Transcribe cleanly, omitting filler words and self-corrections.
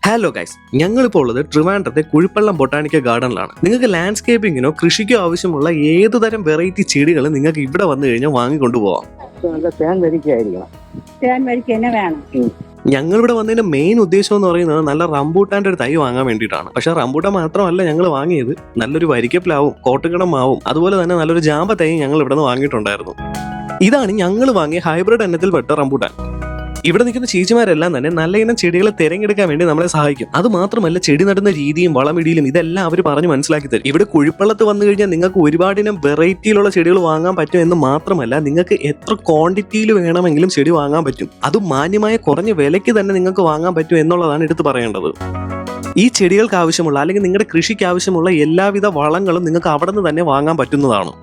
Hello guys, ഞങ്ങളിപ്പോൾ ഉള്ളത് ട്രിവാൻഡ്രത്തെ Kuzhippallam botanical ഗാർഡനിലാണ്. നിങ്ങൾക്ക് ലാൻഡ്സ്കേപ്പിങ്ങിനോ കൃഷിക്കോ ആവശ്യമുള്ള ഏതുതരം വെറൈറ്റി ചെടികൾ നിങ്ങൾക്ക് ഇവിടെ വന്നു കഴിഞ്ഞാൽ വാങ്ങിക്കൊണ്ടുപോകാം. ഞങ്ങളിവിടെ വന്നതിന്റെ മെയിൻ ഉദ്ദേശം എന്ന് പറയുന്നത് നല്ല റംബൂട്ടാന്റെ ഒരു തൈ വാങ്ങാൻ വേണ്ടിയിട്ടാണ്. പക്ഷെ റംബൂട്ടാൻ മാത്രമല്ല ഞങ്ങൾ വാങ്ങിയത്, നല്ലൊരു വരിക്കപ്ലാവും കോട്ടുകടം മാവും അതുപോലെ തന്നെ നല്ലൊരു ജാമ്പ തൈ ഞങ്ങൾ ഇവിടെ നിന്ന് വാങ്ങിയിട്ടുണ്ടായിരുന്നു. ഇതാണ് ഞങ്ങൾ വാങ്ങിയ ഹൈബ്രിഡ് ഇനത്തിൽപ്പെട്ട റംബൂട്ടാൻ. ഇവിടെ നിൽക്കുന്ന ചേച്ചിമാരെല്ലാം തന്നെ നല്ല ഇനം ചെടികളെ തിരഞ്ഞെടുക്കാൻ വേണ്ടി നമ്മളെ സഹായിക്കും. അത് മാത്രമല്ല, ചെടി നടുന്ന രീതിയും വളമിടിയിലും ഇതെല്ലാം അവർ പറഞ്ഞ് മനസ്സിലാക്കി തരും. ഇവിടെ കുഴിപ്പള്ളത്ത് വന്നു കഴിഞ്ഞാൽ നിങ്ങൾക്ക് ഒരുപാടിനം വെറൈറ്റിയിലുള്ള ചെടികൾ വാങ്ങാൻ പറ്റും എന്ന് മാത്രമല്ല, നിങ്ങൾക്ക് എത്ര ക്വാണ്ടിറ്റിയിൽ വേണമെങ്കിലും ചെടി വാങ്ങാൻ പറ്റും. അതും മാന്യമായ കുറഞ്ഞ വിലയ്ക്ക് തന്നെ നിങ്ങൾക്ക് വാങ്ങാൻ പറ്റും എന്നുള്ളതാണ് എടുത്ത് പറയേണ്ടത്. ഈ ചെടികൾക്ക് ആവശ്യമുള്ള അല്ലെങ്കിൽ നിങ്ങളുടെ കൃഷിക്ക് ആവശ്യമുള്ള എല്ലാവിധ വളങ്ങളും നിങ്ങൾക്ക് അവിടെ നിന്ന് തന്നെ വാങ്ങാൻ പറ്റുന്നതാണ്.